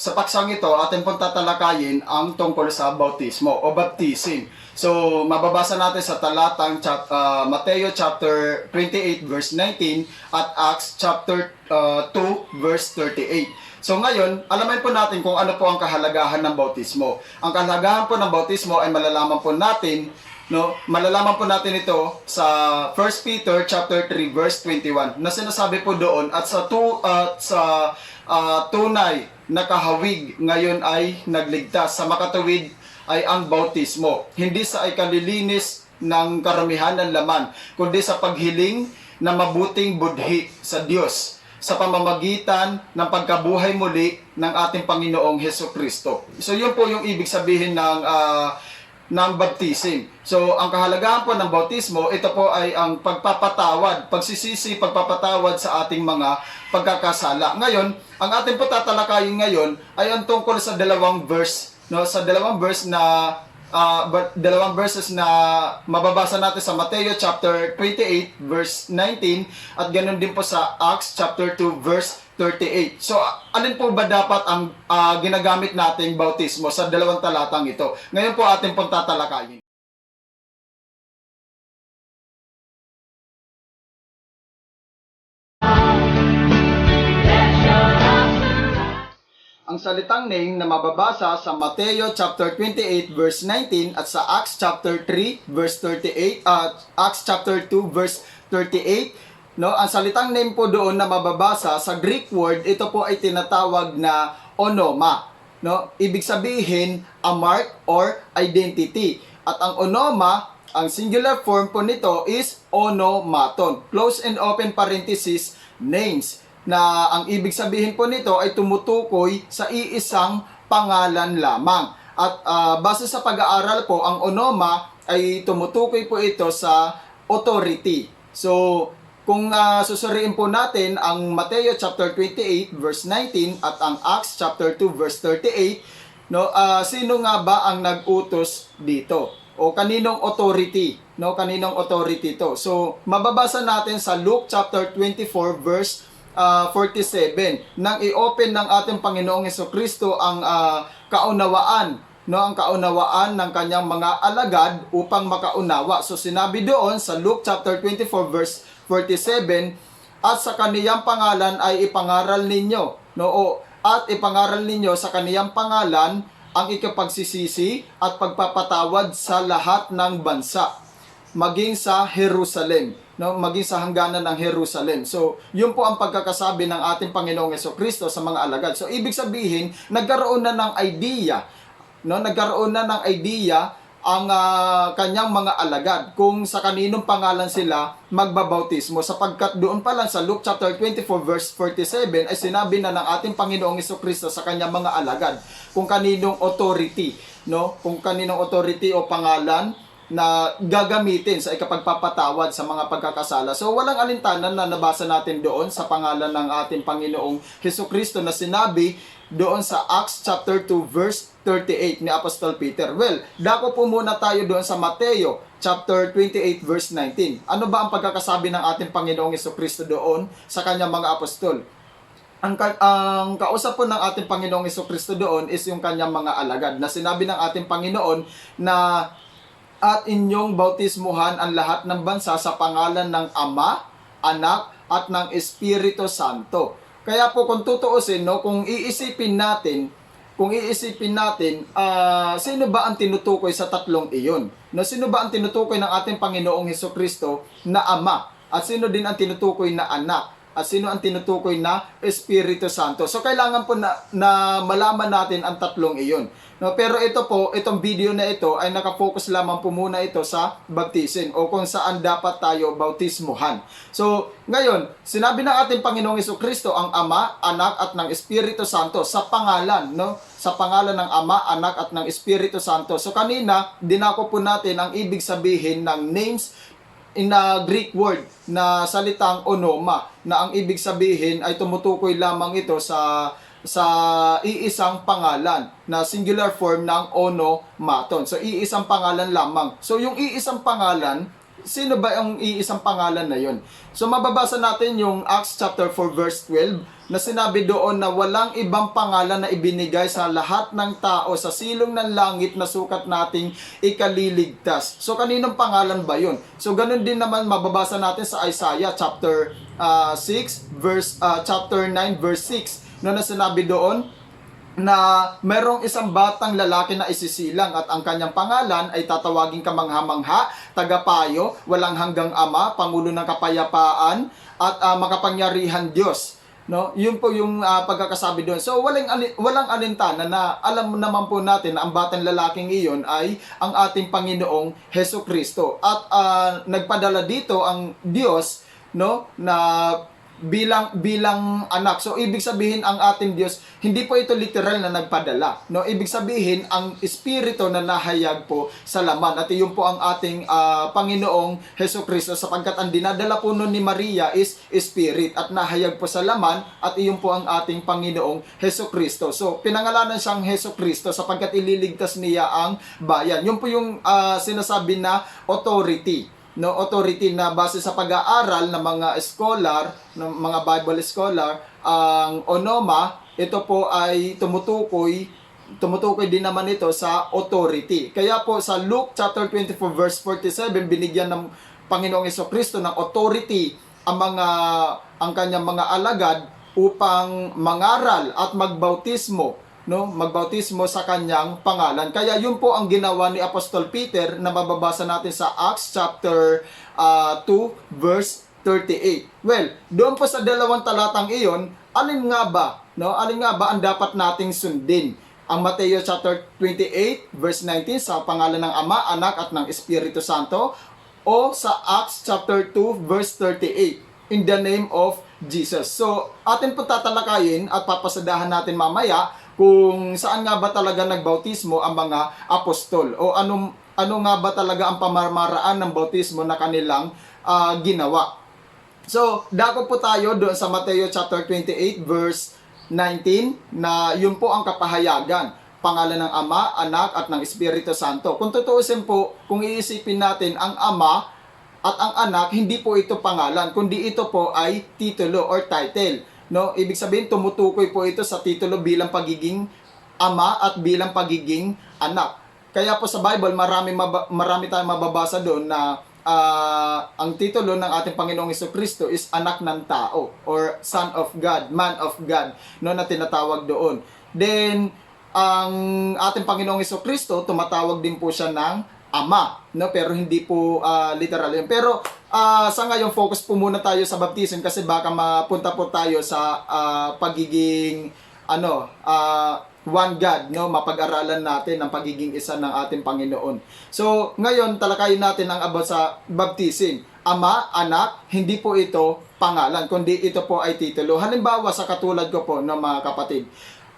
sa paksang ito, atin pong tatalakayin ang tungkol sa bautismo o baptism. So, mababasa natin sa talatang Mateo chapter 28 verse 19 at Acts chapter 2 verse 38. So ngayon, alamin po natin kung ano po ang kahalagahan ng bautismo. Ang kahalagahan po ng bautismo ay malalaman po natin ito sa 1 Peter chapter 3 verse 21 na sinasabi po doon at sa tunay na kahawig ngayon ay nagligtas, sa makatuwid ay ang bautismo, hindi sa ikalilinis ng karamihan ng laman, kundi sa paghiling na mabuting budhi sa Diyos sa pamamagitan ng pagkabuhay muli ng ating Panginoong Hesukristo. So yun po yung ibig sabihin ng baptism. So, ang kahalagahan po ng bautismo, ito po ay ang pagpapatawad sa ating mga pagkakasala. Ngayon, ang ating po tatalakayin ngayon ay ang tungkol sa dalawang verses na mababasa natin sa Mateo chapter 28 verse 19 at ganoon din po sa Acts chapter 2 verse 38. So, alin po ba dapat ang ginagamit nating bautismo sa dalawang talatang ito? Ngayon po atin pong tatalakayin. Ang salitang name na mababasa sa Mateo chapter 28 verse 19 at sa Acts chapter 3 verse 38 Acts chapter 2 verse 38, ang salitang name po doon na mababasa sa Greek word, ito po ay tinatawag na onoma, ibig sabihin a mark or identity. At ang onoma, ang singular form po nito is onomaton, close and open parenthesis, names, na ang ibig sabihin po nito ay tumutukoy sa iisang pangalan lamang. At base sa pag-aaral po, ang onoma ay tumutukoy po ito sa authority. So, kung susuriin po natin ang Mateo chapter 28 verse 19 at ang Acts chapter 2 verse 38, sino nga ba ang nag-utos dito? O kaninong authority? Kaninong authority to? So, mababasa natin sa Luke chapter 24 verse 47 nang i-open ng ating Panginoong Hesukristo ang kaunawaan ng kanyang mga alagad upang makaunawa. So sinabi doon sa Luke chapter 24 verse 47, at sa kaniyang pangalan ay ipangaral ninyo, at ipangaral ninyo sa kaniyang pangalan ang ikapagsisisi at pagpapatawad sa lahat ng bansa, maging sa Jerusalem, maging sa hangganan ng Jerusalem. So, yun po ang pagkakasabi ng ating Panginoong Hesukristo sa mga alagad. So, ibig sabihin, nagkaroon na ng idea, ang kanyang mga alagad kung sa kaninong pangalan sila magbabautismo, sapagkat doon pa lang sa Luke chapter 24 verse 47 ay sinabi na ng ating Panginoong Hesukristo sa kanyang mga alagad kung kaninong authority, kung kaninong authority o pangalan na gagamitin sa ikapagpapatawad sa mga pagkakasala. So, walang alintanan na nabasa natin doon sa pangalan ng ating Panginoong Hesukristo na sinabi doon sa Acts chapter 2 verse 38 ni Apostol Peter. Well, dako po muna tayo doon sa Mateo chapter 28 verse 19. Ano ba ang pagkakasabi ng ating Panginoong Hesukristo doon sa kanyang mga apostol? Ang kausap po ng ating Panginoong Hesukristo doon is yung kanyang mga alagad, na sinabi ng ating Panginoon na at inyong bautismuhan ang lahat ng bansa sa pangalan ng Ama, Anak, at ng Espiritu Santo. Kaya po kung tutuusin, kung iisipin natin, sino ba ang tinutukoy sa tatlong iyon? Sino ba ang tinutukoy ng ating Panginoong Hesukristo na Ama? At sino din ang tinutukoy na Anak? At sino ang tinutukoy na Espiritu Santo? So, kailangan po na malaman natin ang tatlong iyon. Pero itong video na ito ay nakafocus lamang po muna ito sa baptism o kung saan dapat tayo bautismuhan. So, ngayon, sinabi ng ating Panginoong Hesukristo ang Ama, Anak, at ng Espiritu Santo sa pangalan, sa pangalan ng Ama, Anak, at ng Espiritu Santo. So, kanina, dinako po natin ang ibig sabihin ng names in a Greek word na salitang onoma, na ang ibig sabihin ay tumutukoy lamang ito sa iisang pangalan na singular form ng onomaton. So, iisang pangalan lamang. So, yung iisang pangalan sino ba ang iisang pangalan na yon? So mababasa natin yung Acts chapter 4 verse 12 na sinabi doon na walang ibang pangalan na ibinigay sa lahat ng tao sa silong ng langit na sukat nating ikaliligtas. So kaninong pangalan ba yun? So ganun din naman mababasa natin sa Isaiah chapter 9 verse 6 na sinabi doon na merong isang batang lalaki na isisilang at ang kanyang pangalan ay tatawaging kamangha-mangha, tagapayo, walang hanggang ama, pangulo ng kapayapaan at makapangyarihan Diyos. No, yun po yung pagkakasabi doon. So walang alintana na alam naman po natin na ang batang lalaking iyon ay ang ating Panginoong Hesukristo. At nagpadala dito ang Diyos, no, na bilang anak. So ibig sabihin ang ating Diyos, hindi po ito literal na nagpadala, no? Ibig sabihin ang espiritu na nahayag po sa laman. At iyon po ang ating Panginoong Hesukristo, sapagkat ang dinadala po nun ni Maria is spirit at nahayag po sa laman, at iyon po ang ating Panginoong Hesukristo. So pinangalanan siyang Hesukristo sapagkat ililigtas niya ang bayan. Yun po yung sinasabi na authority, no, authority na base sa pag-aaral ng mga scholar, ng mga Bible scholar, ang onoma, ito po ay tumutukoy din naman ito sa authority. Kaya po sa Luke chapter 24 verse 47, binigyan ng Panginoong Hesukristo ng authority ang kanyang mga alagad upang mangaral at magbautismo, no, magbautismo sa kanyang pangalan. Kaya yun po ang ginawa ni Apostol Peter na mababasa natin sa Acts chapter 2 verse 38. Well, doon po sa dalawang talatang iyon, alin nga ba ang dapat nating sundin? Ang Mateo chapter 28 verse 19 sa pangalan ng Ama, Anak at ng Espiritu Santo, o sa Acts chapter 2 verse 38, in the name of Jesus. So, atin po tatalakayin at papasadahan natin mamaya kung saan nga ba talaga nagbautismo ang mga apostol, o ano nga ba talaga ang pamamaraan ng bautismo na kanilang ginawa. So, dako po tayo doon sa Mateo chapter 28 verse 19 na yun po ang kapahayagan, pangalan ng Ama, Anak at ng Espiritu Santo. Kung tutuusin po, kung iisipin natin, ang Ama at ang Anak, hindi po ito pangalan, kundi ito po ay titulo or title. No, ibig sabihin tumutukoy po ito sa titulo bilang pagiging ama at bilang pagiging anak. Kaya po sa Bible marami tayong mababasa doon na ang titulo ng ating Panginoong Hesukristo is anak ng tao or son of God, man of God, no, na tinatawag doon. Then ang ating Panginoong Hesukristo, tumatawag din po siya ng ama, no, pero hindi po literal yun. Pero sa ngayon focus po muna tayo sa baptism kasi baka mapunta po tayo sa pagiging one God, no, mapag-aralan natin ang pagiging isa ng ating Panginoon. So ngayon talakayin natin ang about sa baptism. Ama, anak, hindi po ito pangalan, kundi ito po ay titulo. Halimbawa sa katulad ko po ng mga kapatid,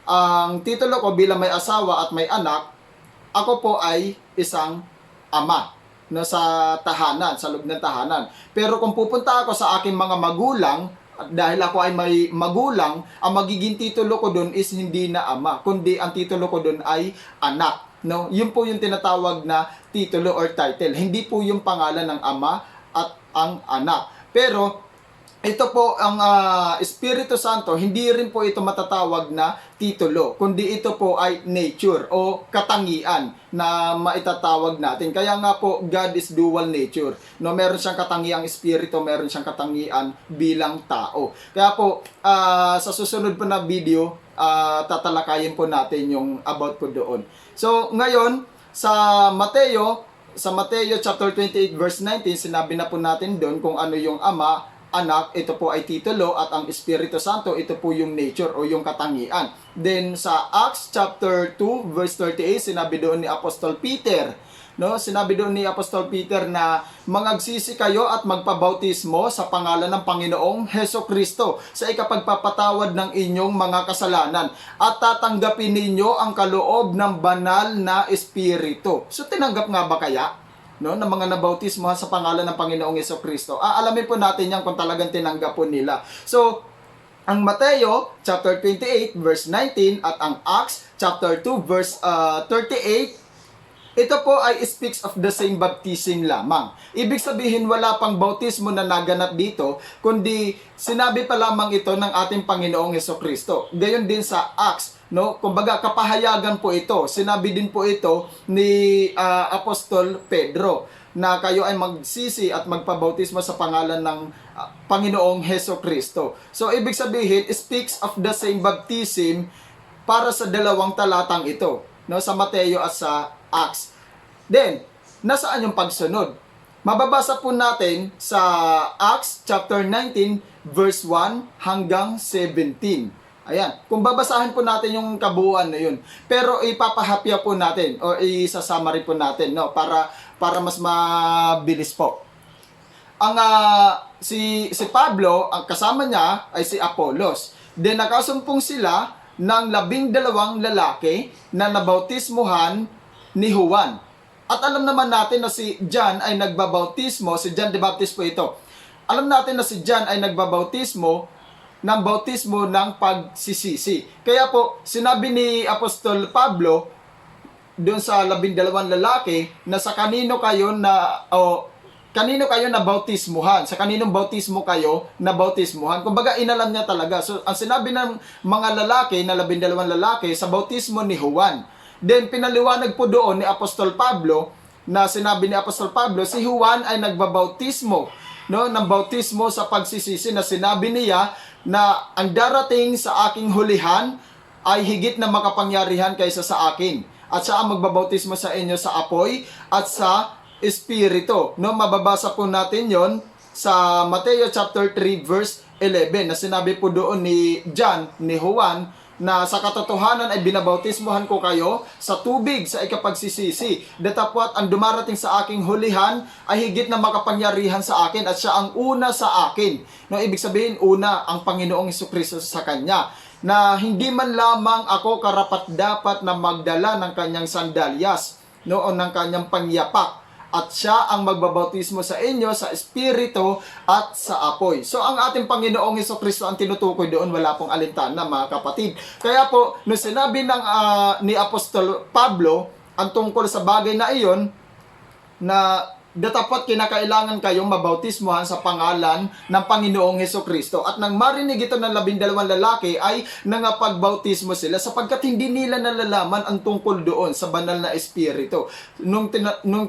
ang titulo ko bilang may asawa at may anak, ako po ay isang ama, no, sa tahanan, sa loob ng tahanan. Pero kung pupunta ako sa aking mga magulang, dahil ako ay may magulang, ang magiging titulo ko doon is hindi na ama, kundi ang titulo ko doon ay anak. No, yun po yung tinatawag na titulo or title. Hindi po yung pangalan ng ama at ang anak. Pero ito po ang Espiritu Santo, hindi rin po ito matatawag na titulo, kundi ito po ay nature o katangian na maitatawag natin. Kaya nga po, God is dual nature. No, meron siyang katangiang espiritu, meron siyang katangian bilang tao. Kaya po, sa susunod po na video, tatalakayin po natin yung about po doon. So, ngayon, sa Mateo chapter 28 verse 19, sinabi na po natin doon kung ano yung ama, anak, ito po ay titulo, at ang Espiritu Santo, ito po yung nature o yung katangian. Then sa Acts chapter 2 verse 38, sinabi doon ni Apostol Peter, no, sinabi doon ni Apostol Peter na mangagsisi kayo at magpabautismo sa pangalan ng Panginoong Hesukristo sa ikapagpapatawad ng inyong mga kasalanan at tatanggapin ninyo ang kaloob ng banal na Espiritu. So tinanggap nga ba kaya, no, ng mga nabautismo sa pangalan ng Panginoong Hesukristo? Alamin po natin yan kung talagang tinanggap po nila. So, ang Mateo chapter 28 verse 19 at ang Acts chapter 2 verse 38, ito po ay speaks of the same baptism lamang. Ibig sabihin wala pang bautismo na naganap dito, kundi sinabi pa lamang ito ng ating Panginoong Hesukristo. Gayon din sa Acts, no? Kumbaga kapahayagan po ito. Sinabi din po ito ni Apostol Pedro na kayo ay magsisi at magpabautismo sa pangalan ng Panginoong Hesukristo. So ibig sabihin speaks of the same baptism para sa dalawang talatang ito, no, sa Mateo at sa Acts. Then, nasaan yung pagsunod? Mababasa po natin sa Acts chapter 19 verse 1 hanggang 17. Ayan, kung babasahin po natin yung kabuuan na yun. Pero ipapahapya po natin o isa-summary po natin, no, para mas mabilis po. Ang si Pablo, ang kasama niya ay si Apollos. Then nakasumpong sila ng 12 lalaki na nabautismuhan ni Juan. At alam naman natin na si John ay nagbabautismo, si John the Baptist po ito. Alam natin na si John ay nagbabautismo ng bautismo ng pagsisisi. Kaya po, sinabi ni Apostol Pablo doon sa 12 lalaki na sa kanino kayo na bautismuhan, sa kaninong bautismo kayo na bautismuhan. Kumbaga inalam niya talaga. So ang sinabi ng mga lalaki na 12 lalaki sa bautismo ni Juan. Then pinaliwanag po doon ni Apostol Pablo na sinabi ni Apostol Pablo si Juan ay nagbabautismo, no, ng bautismo sa pagsisisi, na sinabi niya na ang darating sa aking hulihan ay higit na makapangyarihan kaysa sa akin. At siya ang magbabautismo sa inyo sa apoy at sa Espiritu. No, mababasa po natin yon sa Mateo chapter 3 verse 11 na sinabi po doon ni John, ni Juan, na sa katotohanan ay binabautismohan ko kayo sa tubig sa ikapagsisisi. Datapwat ang dumarating sa aking hulihan ay higit na makapangyarihan sa akin at siya ang una sa akin. No, ibig sabihin una ang Panginoong Hesukristo sa kanya, na hindi man lamang ako karapat-dapat na magdala ng kanyang sandalyas, no, o ng kanyang pangyapak. At siya ang magbabautismo sa inyo sa Espiritu at sa apoy. So ang ating Panginoong Hesukristo ang tinutukoy doon, wala pong alintana, mga kapatid. Kaya po, nung sinabi ni Apostol Pablo ang tungkol sa bagay na iyon, na datapat kinakailangan kayong mabautismohan sa pangalan ng Panginoong Hesukristo. At nang marinig ito ng 12 lalaki ay nangapagbautismo sila sapagkat hindi nila nalalaman ang tungkol doon sa banal na Espiritu. Nung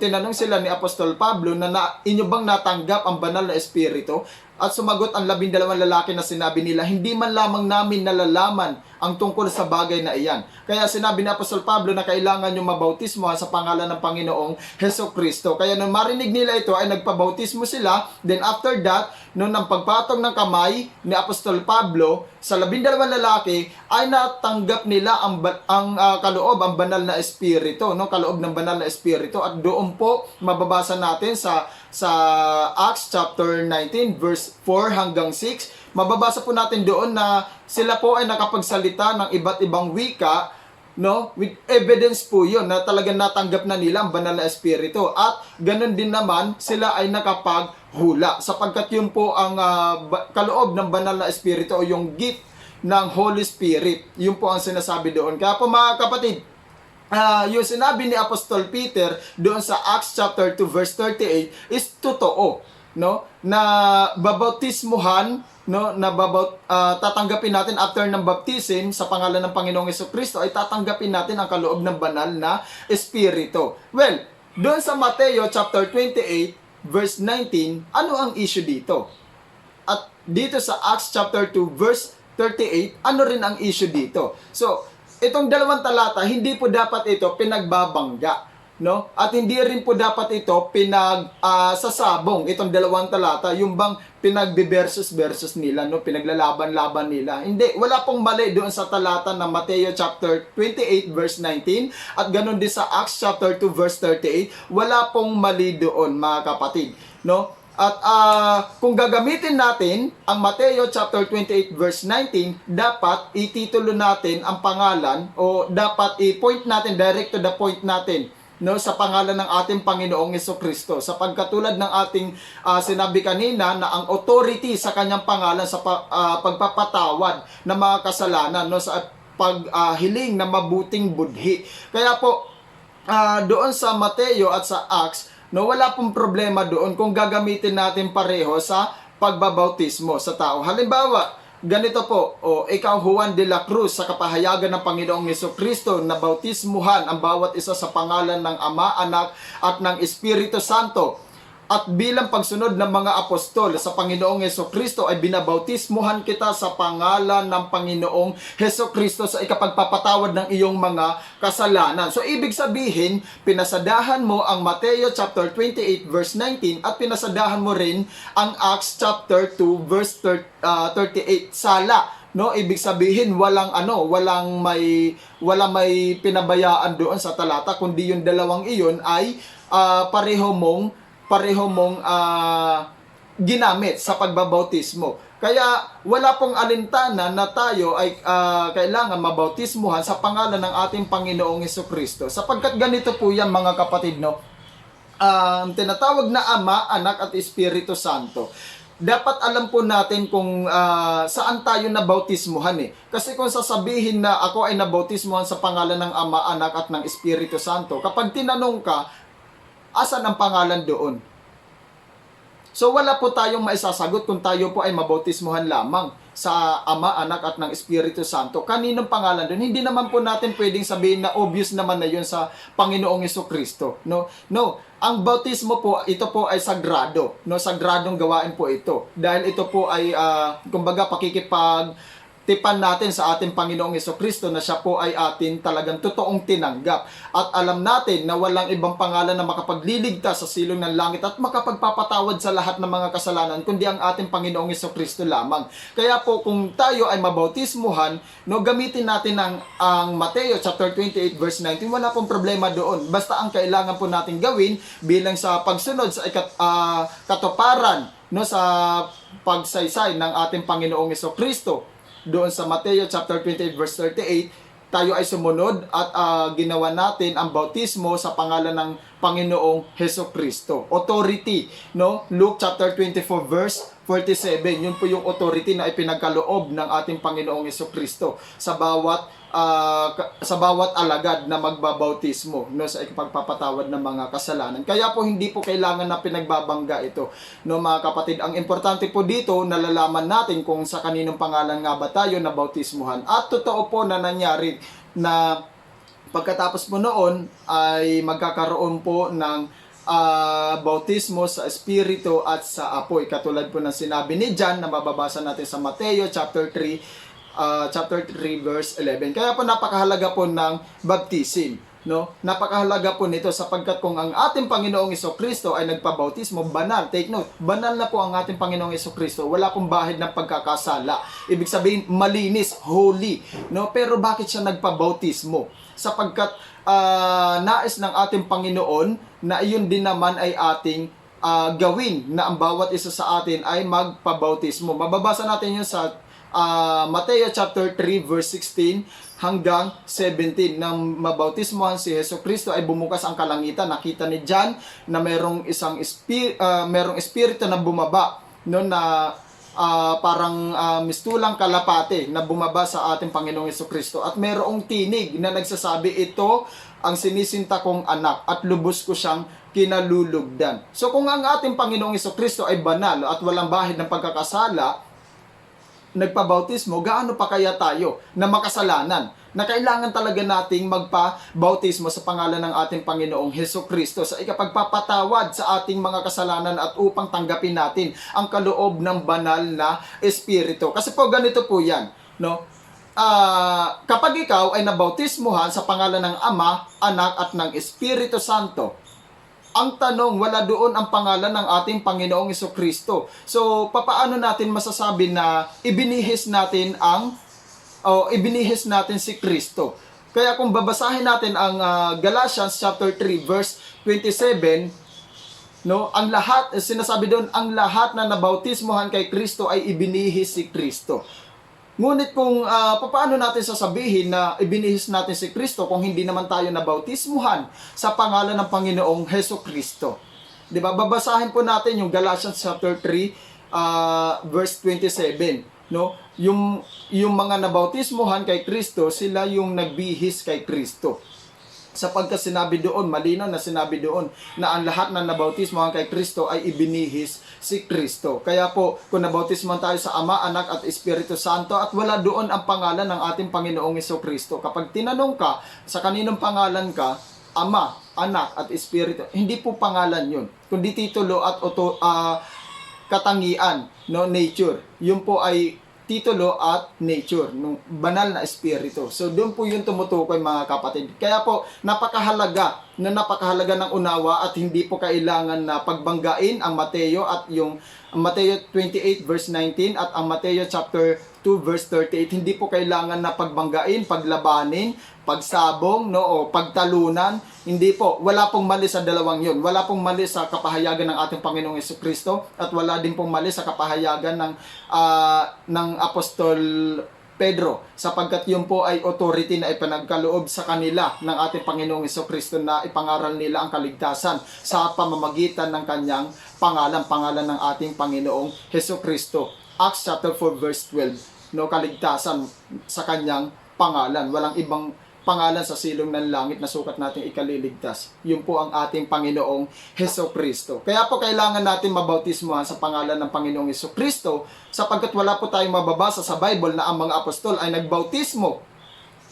tinanong sila ni Apostol Pablo na inyo bang natanggap ang banal na Espiritu? At sumagot ang 12 lalaki na sinabi nila, hindi man lamang namin nalalaman ang tungkol sa bagay na iyan. Kaya sinabi ni Apostol Pablo na kailangan yung mabautismohan sa pangalan ng Panginoong Hesukristo. Kaya nung marinig nila ito ay nagpabautismo sila. Then after that, nung ang pagpatong ng kamay ni Apostol Pablo sa 12 lalaki ay natanggap nila ang kaloob, ang banal na Espiritu, no? Kaloob ng banal na Espiritu. At doon po mababasa natin sa Acts chapter 19 verse 4 hanggang 6, mababasa po natin doon na sila po ay nakapagsalita ng iba't ibang wika, no? With evidence po yun na talagang natanggap na nila ang banal na Espiritu. At ganun din naman sila ay nakapaghula sapagkat yun po ang kaloob ng banal na Espiritu o yung gift ng Holy Spirit. Yun po ang sinasabi doon. Kaya po mga kapatid, yung sinabi ni Apostol Peter doon sa Acts chapter 2 verse 38 is totoo, no, na babautismuhan, no, na tatanggapin natin after ng baptism sa pangalan ng Panginoong Hesukristo ay tatanggapin natin ang kaloob ng banal na Espiritu. Well, doon sa Mateo chapter 28 verse 19, ano ang issue dito? At dito sa Acts chapter 2 verse 38, ano rin ang issue dito? So itong dalawang talata, hindi po dapat ito pinagbabangga, no? At hindi rin po dapat ito sasabong itong dalawang talata, yung bang pinagbe-versus nila, no? Pinaglalaban-laban nila. Hindi, wala pong mali doon sa talata ng Mateo chapter 28 verse 19 at ganun din sa Acts chapter 2 verse 38, wala pong mali doon, mga kapatid, no? At kung gagamitin natin ang Mateo chapter 28 verse 19, dapat ititulo natin ang pangalan o dapat i-point natin, direct to the point natin, no, sa pangalan ng ating Panginoong Hesukristo. Sapagkat tulad ng ating sinabi kanina na ang authority sa kanyang pangalan sa pagpapatawad ng mga kasalanan, no, sa paghiling na mabuting budhi. Kaya po, doon sa Mateo at sa Acts, no, wala pong problema doon kung gagamitin natin pareho sa pagbabautismo sa tao. Halimbawa, ganito po, ikaw Juan de la Cruz, sa kapahayagan ng Panginoong Jesucristo na bautismuhan ang bawat isa sa pangalan ng Ama, Anak at ng Espiritu Santo. At bilang pagsunod ng mga apostol sa Panginoong Jesucristo ay binabautismuhan kita sa pangalan ng Panginoong Jesucristo sa ikapagpapatawad ng iyong mga kasalanan. So ibig sabihin, pinasadahan mo ang Mateo chapter 28 verse 19 at pinasadahan mo rin ang Acts chapter 2 verse 38. Sala, no, ibig sabihin walang may pinabayaan doon sa talata, kundi yung dalawang iyon ay pareho mong ginamit sa pagbabautismo. Kaya wala pong alintana na tayo ay kailangan mabautismuhan sa pangalan ng ating Panginoong Jesucristo. Sapagkat ganito po yan, mga kapatid, no? Tinatawag na Ama, Anak at Espiritu Santo. Dapat alam po natin kung saan tayo nabautismuhan eh. Kasi kung sasabihin na ako ay nabautismuhan sa pangalan ng Ama, Anak at ng Espiritu Santo, kapag tinanong ka, asan ang pangalan doon? So wala po tayong maisasagot kung tayo po ay mabautismuhan lamang sa Ama, Anak at ng Espiritu Santo. Kaninong pangalan doon? Hindi naman po natin pwedeng sabihin na obvious naman na yun sa Panginoong Jesucristo. No. Ang bautismo po, ito po ay sagrado. No, sagradong gawain po ito. Dahil ito po ay kumbaga pakikipagtipan natin sa ating Panginoong Jesucristo na siya po ay atin talagang totoong tinanggap. At alam natin na walang ibang pangalan na makapagliligtas sa silong ng langit at makapagpapatawad sa lahat ng mga kasalanan kundi ang ating Panginoong Jesucristo lamang. Kaya po kung tayo ay mabautismuhan, no, gamitin natin ang Mateo chapter 28 verse 19, wala pong problema doon. Basta ang kailangan po natin gawin bilang sa pagsunod sa katuparan, no, sa pagsaysay ng ating Panginoong Jesucristo. Doon sa Mateo chapter 28 verse 38, tayo ay sumunod at ginawa natin ang bautismo sa pangalan ng Panginoong Jesucristo. Authority, no? Luke chapter 24 verse 47. Yun po yung authority na ipinagkaloob ng ating Panginoong Jesucristo sa bawat alagad na magbabautismo, no, sa ipagpapatawad ng mga kasalanan. Kaya po hindi po kailangan na pinagbabangga ito, no, mga kapatid. Ang importante po dito, nalalaman natin kung sa kaninong pangalan nga ba tayo na bautismuhan. At totoo po na nangyari na pagkatapos po noon ay magkakaroon po ng bautismo sa Espiritu at sa apoy. Katulad po ng sinabi ni John na mababasa natin sa Mateo chapter 3 verse 11. Kaya po napakahalaga po ng baptism, no? Napakahalaga po nito sapagkat kung ang ating Panginoong Jesucristo ay nagpabautismo, banal. Take note, banal na po ang ating Panginoong Jesucristo. Wala pong bahid ng pagkakasala. Ibig sabihin, malinis, holy, no? Pero bakit siya nagpabautismo? Sapagkat nais ng ating Panginoon na iyon din naman ay ating gawin, na ang bawat isa sa atin ay magpabautismo. Mababasa natin yun sa Mateo chapter 3 verse 16 hanggang 17. Nang mabautismohan si Jesucristo ay bumukas ang kalangitan. Nakita ni John na merong espiritu na bumaba, no, na parang mistulang kalapate na bumaba sa ating Panginoong Jesucristo. At merong tinig na nagsasabi, ito ang sinisinta kong anak at lubos ko siyang kinalulugdan. So kung ang ating Panginoong Jesucristo ay banal at walang bahid ng pagkakasala, nagpabautismo, gaano pa kaya tayo na makasalanan na kailangan talaga nating magpabautismo sa pangalan ng ating Panginoong Jesucristo sa ikapagpapatawad sa ating mga kasalanan at upang tanggapin natin ang kaloob ng banal na Espiritu. Kasi po ganito po yan, no? Kapag ikaw ay nabautismuhan sa pangalan ng Ama, Anak at ng Espiritu Santo, ang tanong, wala doon ang pangalan ng ating Panginoong Jesucristo. So, papaano natin masasabi na ibinihis natin si Kristo? Kaya kung babasahin natin ang Galatians chapter 3 verse 27, no, ang lahat, sinasabi doon, ang lahat na nabautismuhan kay Kristo ay ibinihis si Kristo. Ngunit kung paano natin sasabihin na ibinihis natin si Kristo kung hindi naman tayo nabautismuhan sa pangalan ng Panginoong Jesucristo? 'Di ba? Babasahin po natin yung Galatians chapter 3 verse 27, no? Yung mga nabautismuhan kay Kristo, sila yung nagbihis kay Kristo. Sapagkat sinabi doon, malinaw na sinabi doon, na ang lahat na nabautismohan kay Kristo ay ibinihis si Kristo. Kaya po, kung nabautismohan tayo sa Ama, Anak at Espiritu Santo, at wala doon ang pangalan ng ating Panginoong Kristo. Kapag tinanong ka sa kaninong pangalan ka, Ama, Anak at Espiritu, hindi po pangalan yun, kundi titulo at katangian, no, nature. Yun po ay titulo at nature, ng banal na espiritu. So, doon po yung tumutukoy mga kapatid. Kaya po, napakahalaga ng unawa at hindi po kailangan na pagbanggain ang Mateo at yung Mateo 28 verse 19 at ang Mateo chapter 2 verse 38. Hindi po kailangan na pagbanggain, paglabanin, pagsabong, no, o pagtalunan. Hindi po, wala pong mali sa dalawang yun. Wala pong mali sa kapahayagan ng ating Panginoong Jesucristo at wala din pong mali sa kapahayagan ng Apostol Pedro, sapagkat yun po ay authority na ipinagkaloob sa kanila ng ating Panginoong Jesucristo na ipangaral nila ang kaligtasan sa pamamagitan ng kanyang pangalan ng ating Panginoong Jesucristo. Acts chapter 4 verse 12, no, kaligtasan sa kanyang pangalan. Walang ibang pangalan sa silong ng langit na sukat nating ikaliligtas. Yun po ang ating Panginoong Jesucristo. Kaya po kailangan natin mabautismohan sa pangalan ng Panginoong Jesucristo, sapagkat wala po tayong mababasa sa Bible na ang mga apostol ay nagbautismo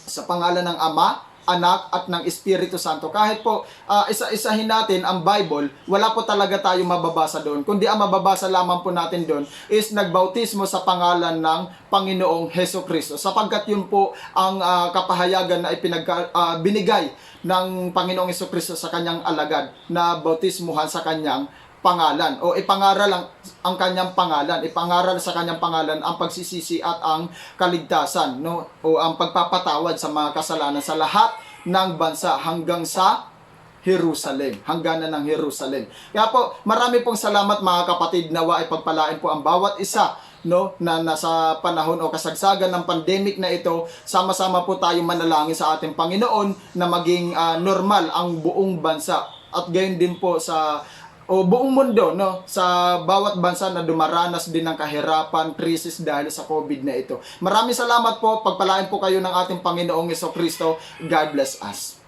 sa pangalan ng Ama, Anak at ng Espiritu Santo. Kahit po isa-isahin natin ang Bible, wala po talaga tayong mababasa doon. Kundi ang mababasa lamang po natin doon is nagbautismo sa pangalan ng Panginoong Jesucristo. Sapagkat yun po ang kapahayagan na binigay ng Panginoong Jesucristo sa kanyang alagad na bautismuhan sa kanyang pangalan, o ipangaral ang kanyang pangalan, ipangaral sa kanyang pangalan ang pagsisisi at ang kaligtasan, no, o ang pagpapatawad sa mga kasalanan sa lahat ng bansa hanggang sa Jerusalem, hangganan ng Jerusalem. Kaya po, marami pong salamat mga kapatid, nawa ay pagpalain po ang bawat isa, no, na nasa panahon o kasagsagan ng pandemic na ito. Sama-sama po tayong manalangin sa ating Panginoon na maging normal ang buong bansa, at gayon din po sa buong mundo, no, sa bawat bansa na dumaranas din ng kahirapan, krisis dahil sa COVID na ito. Maraming salamat po, pagpalain po kayo ng ating Panginoong Jesucristo. God bless us.